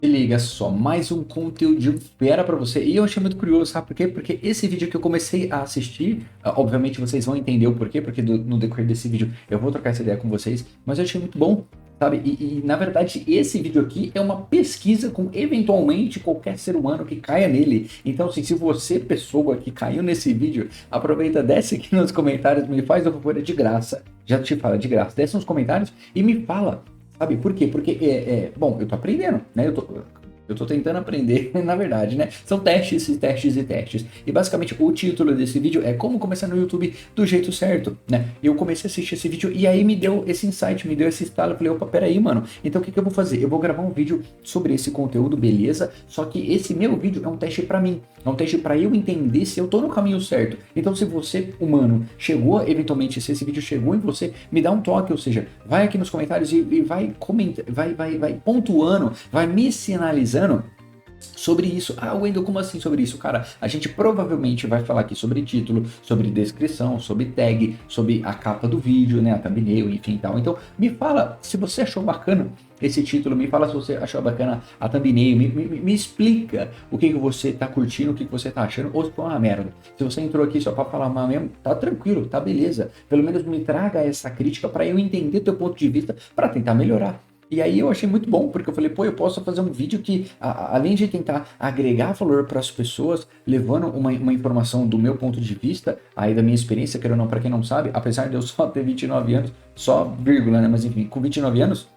Se liga só, mais um conteúdo fera pra você. E eu achei muito curioso, sabe por quê? Porque esse vídeo que eu comecei a assistir, obviamente vocês vão entender o porquê, porque no decorrer desse vídeo eu vou trocar essa ideia com vocês, mas eu achei muito bom, sabe? Na verdade, esse vídeo aqui é uma pesquisa com eventualmente qualquer ser humano que caia nele. Então, assim, se você, pessoa que caiu nesse vídeo, aproveita, desce aqui nos comentários, me faz o favor, é de graça. Já te fala, de graça. Desce nos comentários e me fala. Sabe por quê? Porque, bom, eu tô aprendendo, né? Eu tô tentando aprender, na verdade, né? São testes e testes e testes. E basicamente o título desse vídeo é como começar no YouTube do jeito certo, né? Eu comecei a assistir esse vídeo e aí me deu esse insight, me deu esse estalo. Eu falei, opa, peraí, mano. Então o que que eu vou fazer? Eu vou gravar um vídeo sobre esse conteúdo, beleza? Só que esse meu vídeo é um teste pra mim. É um teste pra eu entender se eu tô no caminho certo. Então se você, humano, chegou, eventualmente, se esse vídeo chegou em você, me dá um toque, ou seja, vai aqui nos comentários e vai comentar, vai pontuando, vai me sinalizando sobre isso. Ah, Wendel, como assim sobre isso? Cara, a gente provavelmente vai falar aqui sobre título, sobre descrição, sobre tag, sobre a capa do vídeo, né, a thumbnail, enfim, tal. Então, me fala se você achou bacana esse título, me fala se você achou bacana a thumbnail, me explica o que você tá curtindo, o que você tá achando, ou se foi uma merda. Se você entrou aqui só pra falar mal mesmo, tá tranquilo, tá beleza. Pelo menos me traga essa crítica para eu entender teu ponto de vista para tentar melhorar. E aí eu achei muito bom, porque eu falei, pô, eu posso fazer um vídeo que, além de tentar agregar valor para as pessoas, levando uma informação do meu ponto de vista, aí da minha experiência, querendo ou não, para quem não sabe, apesar de eu só ter 29 anos, só vírgula, né, mas enfim, com 29 anos,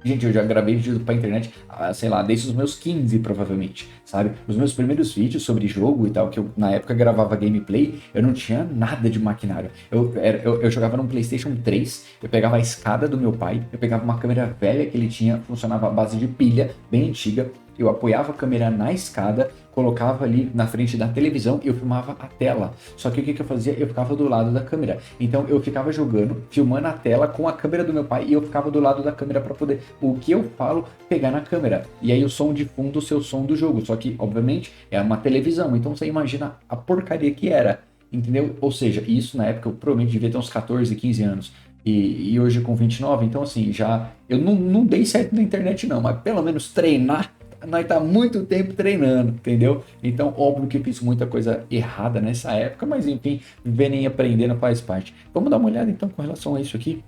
gente, eu já gravei vídeo pra internet, sei lá, desde os meus 15, provavelmente, sabe? Os meus primeiros vídeos sobre jogo e tal, que eu na época gravava gameplay, eu não tinha nada de maquinário. Eu jogava num PlayStation 3, eu pegava a escada do meu pai, eu pegava uma câmera velha que ele tinha, funcionava à base de pilha, bem antiga, eu apoiava a câmera na escada, colocava ali na frente da televisão e eu filmava a tela. Só que o que eu fazia? Eu ficava do lado da câmera. Então eu ficava jogando, filmando a tela com a câmera do meu pai e eu ficava do lado da câmera para poder o que eu falo pegar na câmera. E aí o som de fundo, o seu som do jogo. Só que, obviamente, é uma televisão. Então você imagina a porcaria que era. Entendeu? Ou seja, isso na época eu provavelmente devia ter uns 14, 15 anos. E hoje com 29, então assim, já. Eu não dei certo na internet, não, mas pelo menos treinar nós tá muito tempo treinando, entendeu? Então, óbvio que eu fiz muita coisa errada nessa época, mas enfim, vivendo e aprendendo faz parte. Vamos dar uma olhada então com relação a isso aqui.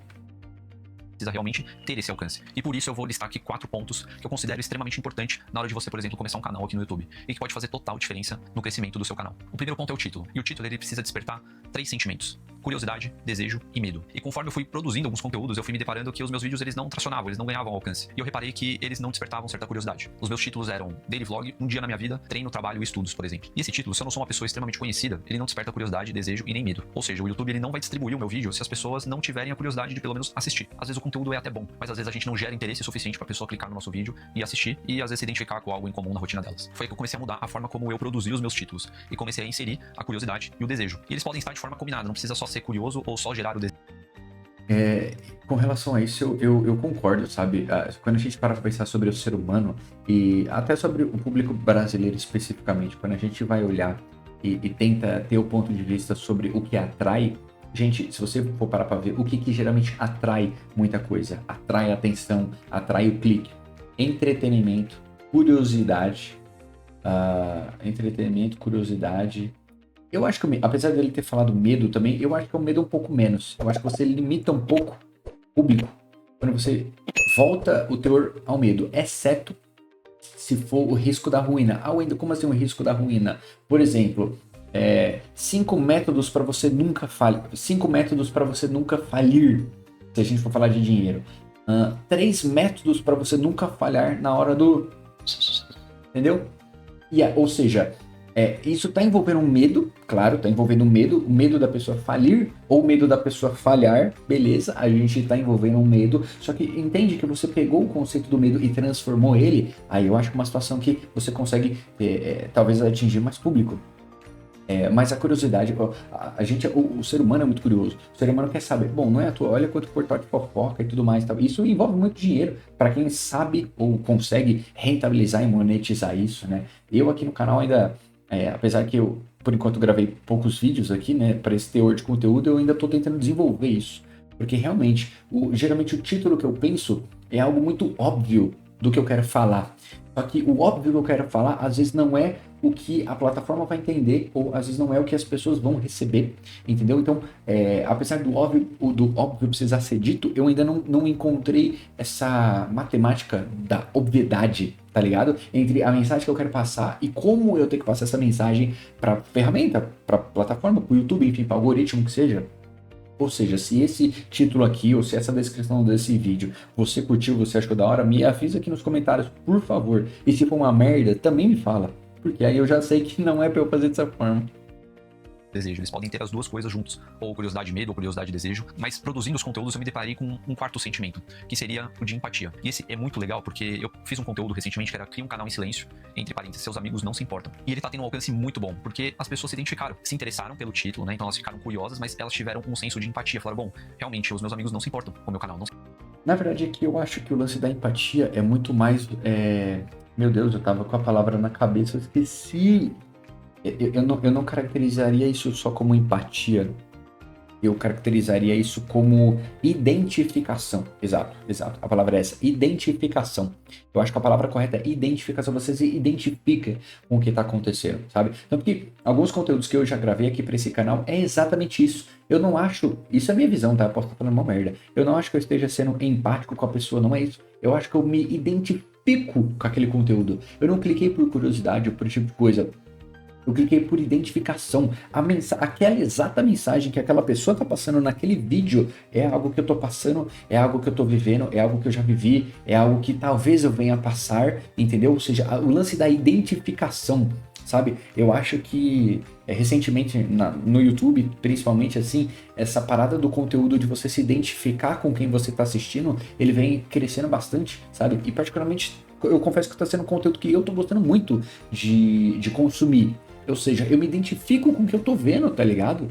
Precisa realmente ter esse alcance. E por isso eu vou listar aqui 4 pontos que eu considero extremamente importante na hora de você, por exemplo, começar um canal aqui no YouTube e que pode fazer total diferença no crescimento do seu canal. O primeiro ponto é o título. E o título ele precisa despertar 3 sentimentos: curiosidade, desejo e medo. E conforme eu fui produzindo alguns conteúdos, eu fui me deparando que os meus vídeos eles não tracionavam, eles não ganhavam alcance. E eu reparei que eles não despertavam certa curiosidade. Os meus títulos eram Daily Vlog, Um Dia na Minha Vida, Treino, Trabalho e Estudos, por exemplo. E esse título, se eu não sou uma pessoa extremamente conhecida, ele não desperta curiosidade, desejo e nem medo. Ou seja, o YouTube ele não vai distribuir o meu vídeo se as pessoas não tiverem a curiosidade de pelo menos assistir. Às vezes o conteúdo é até bom, mas às vezes a gente não gera interesse suficiente pra pessoa clicar no nosso vídeo e assistir e às vezes se identificar com algo em comum na rotina delas. Foi aí que eu comecei a mudar a forma como eu produzia os meus títulos e comecei a inserir a curiosidade e o desejo. E eles podem estar de forma combinada, não precisa só ser curioso ou só gerar o desejo. Com relação a isso, eu concordo, sabe? Quando a gente para pra pensar sobre o ser humano e até sobre o público brasileiro especificamente, quando a gente vai olhar e tenta ter o ponto de vista sobre o que atrai, gente, se você for parar pra ver, o que geralmente atrai muita coisa? Atrai atenção, atrai o clique. Entretenimento, curiosidade, curiosidade. Eu acho que, apesar dele ter falado medo também, eu acho que é um medo um pouco menos. Eu acho que você limita um pouco o público quando você volta o teor ao medo, exceto se for o risco da ruína. Ah, Wendel, como assim o risco da ruína? Por exemplo, 5 métodos para você nunca falhar. 5 métodos para você nunca falir, se a gente for falar de dinheiro. 3 métodos para você nunca falhar na hora do... Entendeu? Ou seja, isso está envolvendo um medo, claro, está envolvendo um medo, o medo da pessoa falir ou o medo da pessoa falhar, beleza, a gente está envolvendo um medo, só que entende que você pegou o conceito do medo e transformou ele, aí eu acho que é uma situação que você consegue talvez atingir mais público. Mas a curiosidade, o ser humano é muito curioso. O ser humano quer saber, bom, não é à toa, olha quanto portal de fofoca e tudo mais. Tal. Isso envolve muito dinheiro para quem sabe ou consegue rentabilizar e monetizar isso, né? Eu aqui no canal ainda, apesar que eu, por enquanto, gravei poucos vídeos aqui, né, para esse teor de conteúdo, eu ainda estou tentando desenvolver isso. Porque realmente, geralmente o título que eu penso é algo muito óbvio do que eu quero falar. Só que o óbvio que eu quero falar, às vezes não é o que a plataforma vai entender, ou às vezes não é o que as pessoas vão receber, entendeu? Então, apesar do óbvio precisar ser dito, eu ainda não encontrei essa matemática da obviedade, tá ligado? Entre a mensagem que eu quero passar e como eu tenho que passar essa mensagem pra ferramenta, pra plataforma, pro YouTube, enfim, pra algoritmo que seja. Ou seja, se esse título aqui, ou se essa descrição desse vídeo você curtiu, você achou da hora, me avisa aqui nos comentários, por favor. E se for uma merda, também me fala. Porque aí eu já sei que não é pra eu fazer dessa forma. Desejo. Eles podem ter as duas coisas juntos, ou curiosidade e medo, ou curiosidade e desejo, mas produzindo os conteúdos eu me deparei com um quarto sentimento, que seria o de empatia. E esse é muito legal porque eu fiz um conteúdo recentemente que era Cria um canal em silêncio, entre parênteses, seus amigos não se importam. E ele tá tendo um alcance muito bom, porque as pessoas se identificaram, se interessaram pelo título, né? Então elas ficaram curiosas, mas elas tiveram um senso de empatia. Falaram, bom, realmente, os meus amigos não se importam com o meu canal. Não se... Na verdade é que eu acho que o lance da empatia é muito mais... Meu Deus, eu tava com a palavra na cabeça, eu esqueci. Eu não caracterizaria isso só como empatia. Eu caracterizaria isso como identificação. Exato, exato. A palavra é essa, identificação. Eu acho que a palavra correta é identificação. Você se identifica com o que está acontecendo, sabe? Tanto que alguns conteúdos que eu já gravei aqui para esse canal é exatamente isso. Eu não acho, isso é a minha visão, tá? Eu posso estar falando uma merda. Eu não acho que eu esteja sendo empático com a pessoa, não é isso. Eu acho que eu me identifico com aquele conteúdo. Eu não cliquei por curiosidade ou por esse tipo de coisa. Eu cliquei por identificação. Aquela exata mensagem que aquela pessoa está passando naquele vídeo é algo que eu estou passando, é algo que eu estou vivendo, é algo que eu já vivi, é algo que talvez eu venha a passar, entendeu? Ou seja, o lance da identificação, sabe? Eu acho que recentemente no YouTube, principalmente assim, essa parada do conteúdo de você se identificar com quem você está assistindo, ele vem crescendo bastante, sabe? E particularmente, eu confesso que está sendo um conteúdo que eu estou gostando muito de consumir. Ou seja, eu me identifico com o que eu tô vendo, tá ligado?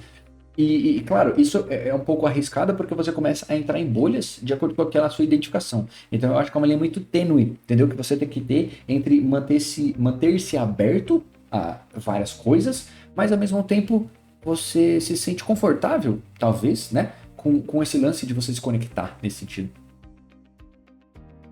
E claro, isso é um pouco arriscado porque você começa a entrar em bolhas de acordo com aquela sua identificação. Então eu acho que é uma linha muito tênue, entendeu? Que você tem que ter entre manter-se aberto a várias coisas, mas ao mesmo tempo você se sente confortável, talvez, né? Com esse lance de você se conectar nesse sentido.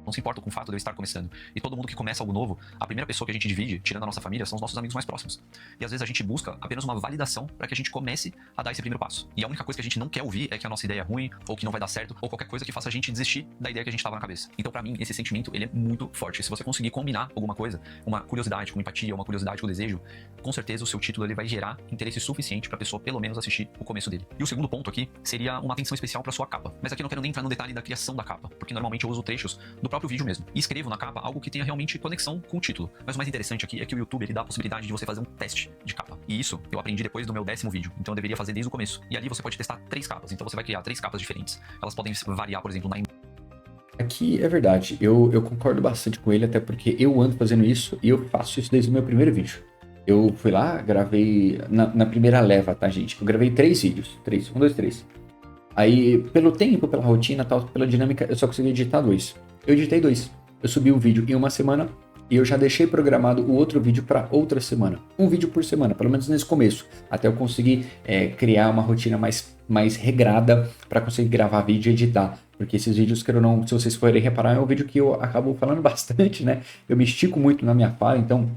Não se importam com o fato de eu estar começando. E todo mundo que começa algo novo, a primeira pessoa que a gente divide, tirando a nossa família, são os nossos amigos mais próximos. E às vezes a gente busca apenas uma validação para que a gente comece a dar esse primeiro passo. E a única coisa que a gente não quer ouvir é que a nossa ideia é ruim, ou que não vai dar certo, ou qualquer coisa que faça a gente desistir da ideia que a gente estava na cabeça. Então, para mim, esse sentimento, ele é muito forte. Se você conseguir combinar alguma coisa, uma curiosidade com empatia, uma curiosidade com desejo, com certeza o seu título ele vai gerar interesse suficiente para a pessoa pelo menos assistir o começo dele. E o segundo ponto aqui seria uma atenção especial para sua capa. Mas aqui eu não quero nem entrar no detalhe da criação da capa, porque normalmente eu uso trechos do próprio vídeo mesmo. E escrevo na capa algo que tenha realmente conexão com o título. Mas o mais interessante aqui é que o YouTube ele dá a possibilidade de você fazer um teste de capa. E isso eu aprendi depois do meu 10º vídeo, então eu deveria fazer desde o começo. E ali você pode testar 3 capas, então você vai criar 3 capas diferentes. Elas podem variar, por exemplo, na... Aqui é verdade, eu concordo bastante com ele, até porque eu ando fazendo isso e eu faço isso desde o meu primeiro vídeo. Eu fui lá, gravei na primeira leva, tá, gente? Eu gravei 3 vídeos. 3, 1, 2, 3. Aí, pelo tempo, pela rotina, tal, pela dinâmica, eu só consegui editar 2. Eu editei 2. Eu subi um vídeo em uma semana e eu já deixei programado o outro vídeo para outra semana. Um vídeo por semana, pelo menos nesse começo. Até eu conseguir criar uma rotina mais regrada para conseguir gravar vídeo e editar. Porque esses vídeos, quero ou não, se vocês forem reparar, é um vídeo que eu acabo falando bastante, né? Eu me estico muito na minha fala, então...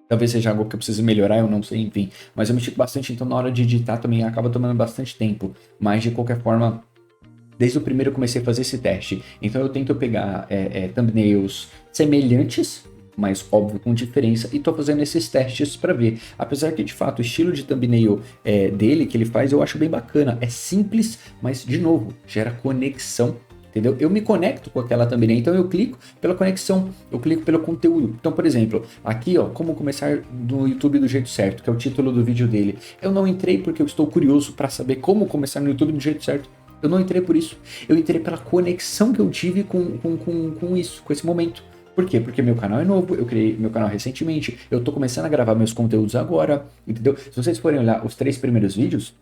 Talvez seja algo que eu preciso melhorar, eu não sei, enfim. Mas eu me estico bastante, então na hora de editar também acaba tomando bastante tempo. Mas de qualquer forma, desde o primeiro eu comecei a fazer esse teste. Então eu tento pegar thumbnails semelhantes, mas óbvio com diferença, e tô fazendo esses testes para ver. Apesar que de fato o estilo de thumbnail dele, que ele faz, eu acho bem bacana. É simples, mas de novo, gera conexão. Entendeu? Eu me conecto com aquela thumbnail, então eu clico pela conexão, eu clico pelo conteúdo. Então, por exemplo, aqui, ó, como começar no YouTube do jeito certo, que é o título do vídeo dele. Eu não entrei porque eu estou curioso para saber como começar no YouTube do jeito certo. Eu não entrei por isso. Eu entrei pela conexão que eu tive com isso, com esse momento. Por quê? Porque meu canal é novo, eu criei meu canal recentemente, eu tô começando a gravar meus conteúdos agora, entendeu? Se vocês forem olhar os 3 primeiros vídeos,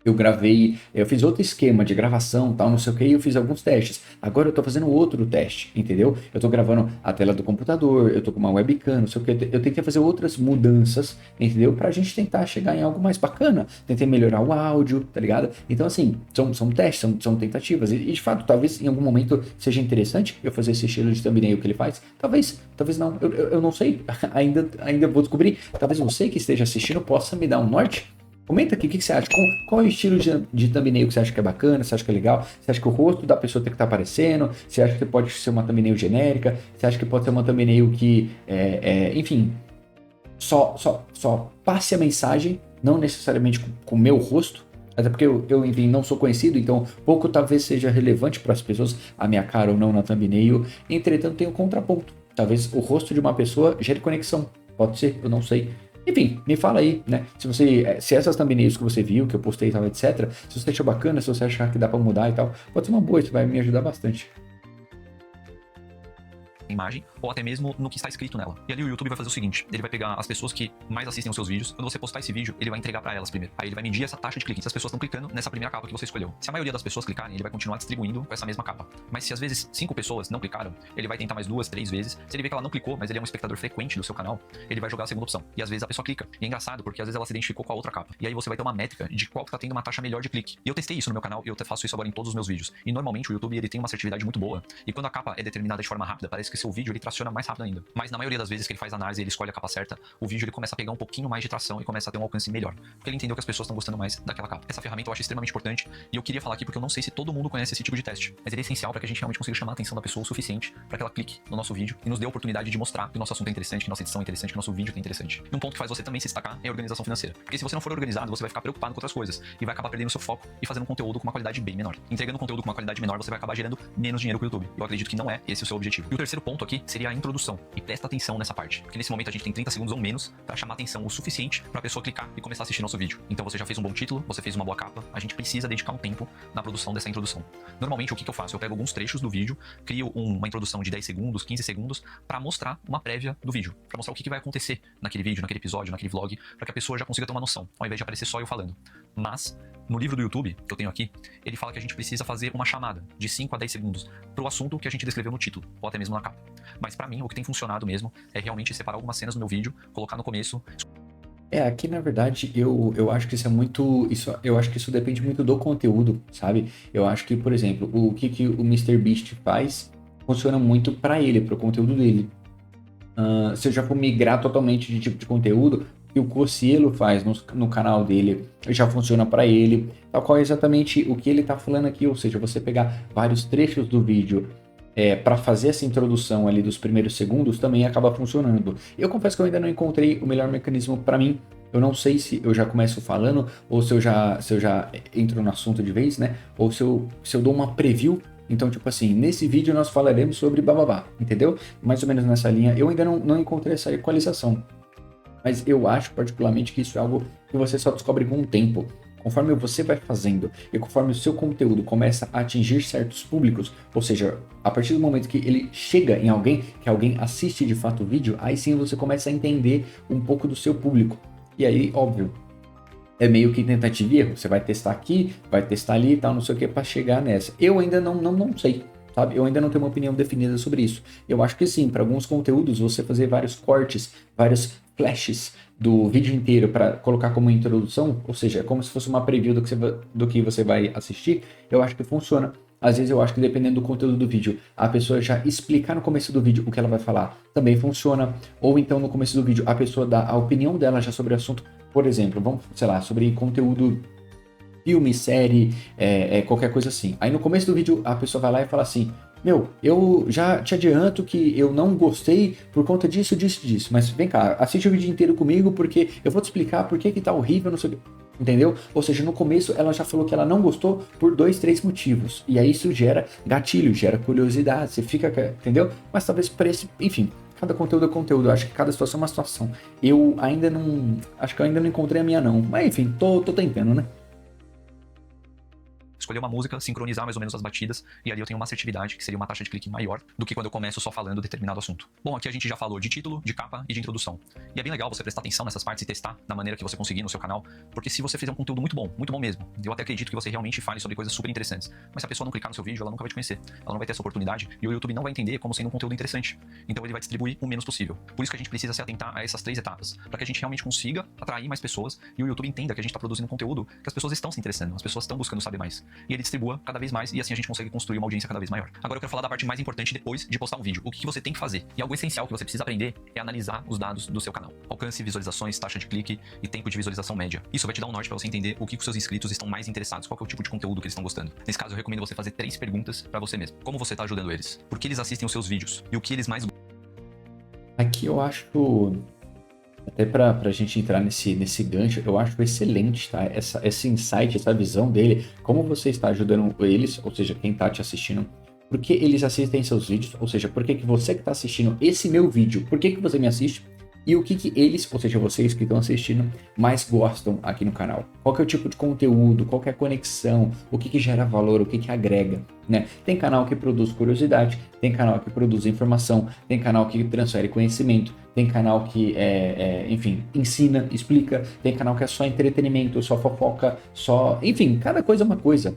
Eu gravei, eu fiz outro esquema de gravação, tal, não sei o que, e eu fiz alguns testes. Agora eu tô fazendo outro teste, entendeu? Eu tô gravando a tela do computador, eu tô com uma webcam, não sei o que. Eu tentei fazer outras mudanças, entendeu? Pra gente tentar chegar em algo mais bacana. Tentei melhorar o áudio, tá ligado? Então, assim, são testes, são tentativas. E de fato, talvez em algum momento seja interessante eu fazer esse estilo de thumbnail que ele faz. Talvez não. Eu não sei. Ainda vou descobrir. Talvez você que esteja assistindo possa me dar um norte. Comenta aqui o que você acha, qual é o estilo de thumbnail que você acha que é bacana, você acha que é legal, você acha que o rosto da pessoa tem que estar aparecendo, você acha que pode ser uma thumbnail genérica, você acha que pode ser uma thumbnail que, enfim, só passe a mensagem, não necessariamente com o meu rosto, até porque enfim, não sou conhecido, então pouco talvez seja relevante para as pessoas a minha cara ou não na thumbnail, entretanto tem um contraponto, talvez o rosto de uma pessoa gere conexão, pode ser, eu não sei. Enfim, me fala aí, né? Se essas thumbnails que você viu, que eu postei e tal, etc. Se você achou bacana, se você achar que dá pra mudar e tal, pode ser uma boa, isso vai me ajudar bastante. Imagem, ou até mesmo no que está escrito nela. E ali o YouTube vai fazer o seguinte, ele vai pegar as pessoas que mais assistem os seus vídeos, quando você postar esse vídeo, ele vai entregar para elas primeiro. Aí ele vai medir essa taxa de clique, se as pessoas estão clicando nessa primeira capa que você escolheu. Se a maioria das pessoas clicarem, ele vai continuar distribuindo com essa mesma capa. Mas se às vezes 5 pessoas não clicaram, ele vai tentar mais 2, 3 vezes. Se ele vê que ela não clicou, mas ele é um espectador frequente do seu canal, ele vai jogar a segunda opção. E às vezes a pessoa clica. E é engraçado, porque às vezes ela se identificou com a outra capa. E aí você vai ter uma métrica de qual que tá tendo uma taxa melhor de clique. E eu testei isso no meu canal, e eu faço isso agora em todos os meus vídeos. E normalmente o YouTube ele tem uma assertividade muito boa. E quando a capa é determinada de forma rápida, parece que seu vídeo ele traciona mais rápido ainda. Mas na maioria das vezes que ele faz análise e ele escolhe a capa certa, o vídeo ele começa a pegar um pouquinho mais de tração e começa a ter um alcance melhor. Porque ele entendeu que as pessoas estão gostando mais daquela capa. Essa ferramenta eu acho extremamente importante e eu queria falar aqui porque eu não sei se todo mundo conhece esse tipo de teste. Mas ele é essencial para que a gente realmente consiga chamar a atenção da pessoa o suficiente para que ela clique no nosso vídeo e nos dê a oportunidade de mostrar que o nosso assunto é interessante, que nossa edição é interessante, que o nosso vídeo é interessante. E um ponto que faz você também se destacar é a organização financeira. Porque se você não for organizado, você vai ficar preocupado com outras coisas e vai acabar perdendo seu foco e fazendo conteúdo com uma qualidade bem menor. Entregando conteúdo com uma qualidade menor, você vai acabar gerando menos dinheiro pro YouTube. Eu acredito que não é esse o seu objetivo. E o terceiro ponto aqui seria a introdução. E presta atenção nessa parte, porque nesse momento a gente tem 30 segundos ou menos para chamar atenção o suficiente para a pessoa clicar e começar a assistir nosso vídeo. Então você já fez um bom título, você fez uma boa capa, a gente precisa dedicar um tempo na produção dessa introdução. Normalmente o que eu faço? Eu pego alguns trechos do vídeo, crio uma introdução de 10 segundos, 15 segundos para mostrar uma prévia do vídeo, para mostrar o que vai acontecer naquele vídeo, naquele episódio, naquele vlog, para que a pessoa já consiga ter uma noção, ao invés de aparecer só eu falando. Mas no livro do YouTube, que eu tenho aqui, ele fala que a gente precisa fazer uma chamada de 5 a 10 segundos pro assunto que a gente descreveu no título, ou até mesmo na capa. Mas pra mim, o que tem funcionado mesmo é realmente separar algumas cenas do meu vídeo, colocar no começo. Aqui na verdade eu acho que isso é muito. Eu acho que isso depende muito do conteúdo, sabe? Eu acho que, por exemplo, o que o MrBeast faz funciona muito pra ele, pro conteúdo dele. Se eu já for migrar totalmente de tipo de conteúdo, o que o Cocielo faz no canal dele já funciona para ele, tal qual é exatamente o que ele tá falando aqui, ou seja, você pegar vários trechos do vídeo para fazer essa introdução ali dos primeiros segundos também acaba funcionando. Eu confesso que eu ainda não encontrei o melhor mecanismo para mim. Eu não sei se eu já começo falando ou se eu já entro no assunto de vez, né? Ou se eu dou uma preview. Então, tipo assim, nesse vídeo nós falaremos sobre bababá, entendeu? Mais ou menos nessa linha. Eu ainda não encontrei essa equalização. Mas eu acho particularmente que isso é algo que você só descobre com o tempo. Conforme você vai fazendo e conforme o seu conteúdo começa a atingir certos públicos, ou seja, a partir do momento que ele chega em alguém, que alguém assiste de fato o vídeo, aí sim você começa a entender um pouco do seu público. E aí, óbvio, é meio que tentativa e erro. Você vai testar aqui, vai testar ali e tal, não sei o que, para chegar nessa. Eu ainda não sei, sabe? Eu ainda não tenho uma opinião definida sobre isso. Eu acho que sim, para alguns conteúdos, você fazer vários cortes, vários flashes do vídeo inteiro para colocar como introdução, ou seja, como se fosse uma preview do que você vai assistir, eu acho que funciona. Às vezes eu acho que dependendo do conteúdo do vídeo, a pessoa já explicar no começo do vídeo o que ela vai falar também funciona. Ou então no começo do vídeo a pessoa dá a opinião dela já sobre o assunto. Por exemplo, vamos, sei lá, sobre conteúdo, filme, série, qualquer coisa assim. Aí no começo do vídeo a pessoa vai lá e fala assim: meu, eu já te adianto que eu não gostei por conta disso, disso, disso. Mas vem cá, assiste o vídeo inteiro comigo porque eu vou te explicar por que tá horrível, não sei o que. Entendeu? Ou seja, no começo ela já falou que ela não gostou por 2, 3 motivos. E aí isso gera gatilho, gera curiosidade, você fica, entendeu? Mas talvez para esse, enfim, cada conteúdo é conteúdo, eu acho que cada situação é uma situação. Eu ainda não, acho que eu ainda não encontrei a minha não. Mas enfim, tô tentando, né? escolher uma música, sincronizar mais ou menos as batidas, e ali eu tenho uma assertividade, que seria uma taxa de clique maior do que quando eu começo só falando determinado assunto. Bom, aqui a gente já falou de título, de capa e de introdução. E é bem legal você prestar atenção nessas partes e testar da maneira que você conseguir no seu canal, porque se você fizer um conteúdo muito bom mesmo, eu até acredito que você realmente fale sobre coisas super interessantes, mas se a pessoa não clicar no seu vídeo, ela nunca vai te conhecer, ela não vai ter essa oportunidade, e o YouTube não vai entender como sendo um conteúdo interessante. Então ele vai distribuir o menos possível. Por isso que a gente precisa se atentar a essas 3 etapas, para que a gente realmente consiga atrair mais pessoas e o YouTube entenda que a gente está produzindo um conteúdo que as pessoas estão se interessando, as pessoas estão buscando saber mais. E ele distribua cada vez mais e assim a gente consegue construir uma audiência cada vez maior. Agora eu quero falar da parte mais importante depois de postar um vídeo. O que você tem que fazer? E algo essencial que você precisa aprender é analisar os dados do seu canal. Alcance, visualizações, taxa de clique e tempo de visualização média. Isso vai te dar um norte para você entender o que os seus inscritos estão mais interessados, qual que é o tipo de conteúdo que eles estão gostando. Nesse caso eu recomendo você fazer 3 perguntas para você mesmo. Como você está ajudando eles? Por que eles assistem os seus vídeos? E o que eles mais gostam? Aqui eu acho, até pra gente entrar nesse gancho, eu acho excelente, tá? Esse insight, essa visão dele, como você está ajudando eles, ou seja, quem tá te assistindo, por que eles assistem seus vídeos, ou seja, por que você que tá assistindo esse meu vídeo, por que você me assiste? E o que eles, ou seja, vocês que estão assistindo, mais gostam aqui no canal. Qual que é o tipo de conteúdo, qual que é a conexão, o que gera valor, o que agrega, né? Tem canal que produz curiosidade, tem canal que produz informação, tem canal que transfere conhecimento, tem canal que, enfim, ensina, explica, tem canal que é só entretenimento, só fofoca, enfim, cada coisa é uma coisa.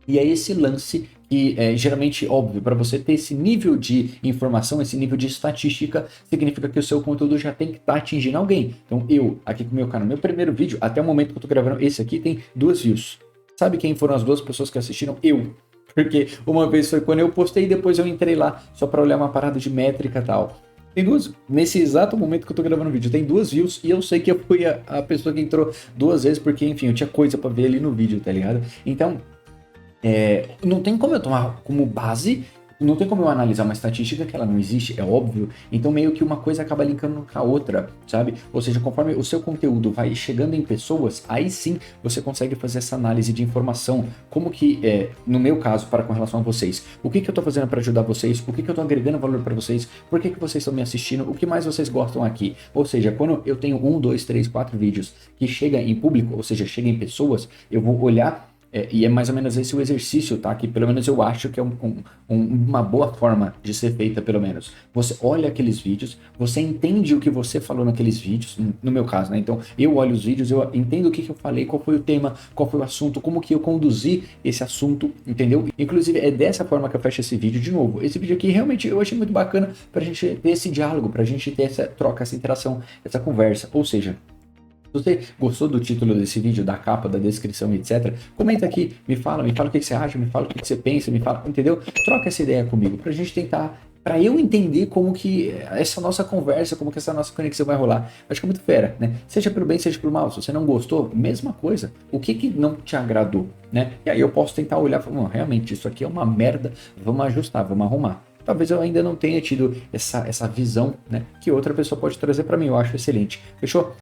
E é esse lance que geralmente, óbvio, para você ter esse nível de informação, esse nível de estatística, significa que o seu conteúdo já tem que estar atingindo alguém. Então eu, aqui com o meu canal, meu primeiro vídeo, até o momento que eu tô gravando esse aqui, tem 2 views. Sabe quem foram as 2 pessoas que assistiram? Eu. Porque uma vez foi quando eu postei e depois eu entrei lá só para olhar uma parada de métrica e tal. Tem 2, nesse exato momento que eu tô gravando o vídeo, tem 2 views e eu sei que eu fui a pessoa que entrou 2 vezes porque, enfim, eu tinha coisa para ver ali no vídeo, tá ligado? Então, não tem como eu tomar como base, não tem como eu analisar uma estatística que ela não existe, é óbvio. Então meio que uma coisa acaba linkando com a outra, sabe? Ou seja, conforme o seu conteúdo vai chegando em pessoas, aí sim você consegue fazer essa análise de informação. Como que, no meu caso, com relação a vocês, o que eu tô fazendo para ajudar vocês, o que eu tô agregando valor para vocês, por que vocês estão me assistindo, o que mais vocês gostam aqui. Ou seja, quando eu tenho 1, 2, 3, 4 vídeos que chega em público, ou seja, chega em pessoas, eu vou olhar. E é mais ou menos esse o exercício, tá? Que pelo menos eu acho que é uma boa forma de ser feita, pelo menos. Você olha aqueles vídeos, você entende o que você falou naqueles vídeos, no meu caso, né? Então, eu olho os vídeos, eu entendo o que eu falei, qual foi o tema, qual foi o assunto, como que eu conduzi esse assunto, entendeu? Inclusive, é dessa forma que eu fecho esse vídeo de novo. Esse vídeo aqui, realmente, eu achei muito bacana pra gente ter esse diálogo, pra gente ter essa troca, essa interação, essa conversa. Ou seja, se você gostou do título desse vídeo, da capa, da descrição, etc., comenta aqui, me fala o que você acha, me fala o que você pensa, me fala, entendeu? Troca essa ideia comigo, pra gente tentar, pra eu entender como que essa nossa conversa, como que essa nossa conexão vai rolar. Acho que é muito fera, né? Seja pelo bem, seja pelo mal. Se você não gostou, mesma coisa. O que não te agradou, né? E aí eu posso tentar olhar e falar, realmente, isso aqui é uma merda, vamos ajustar, vamos arrumar. Talvez eu ainda não tenha tido essa visão, né, que outra pessoa pode trazer para mim. Eu acho excelente. Fechou?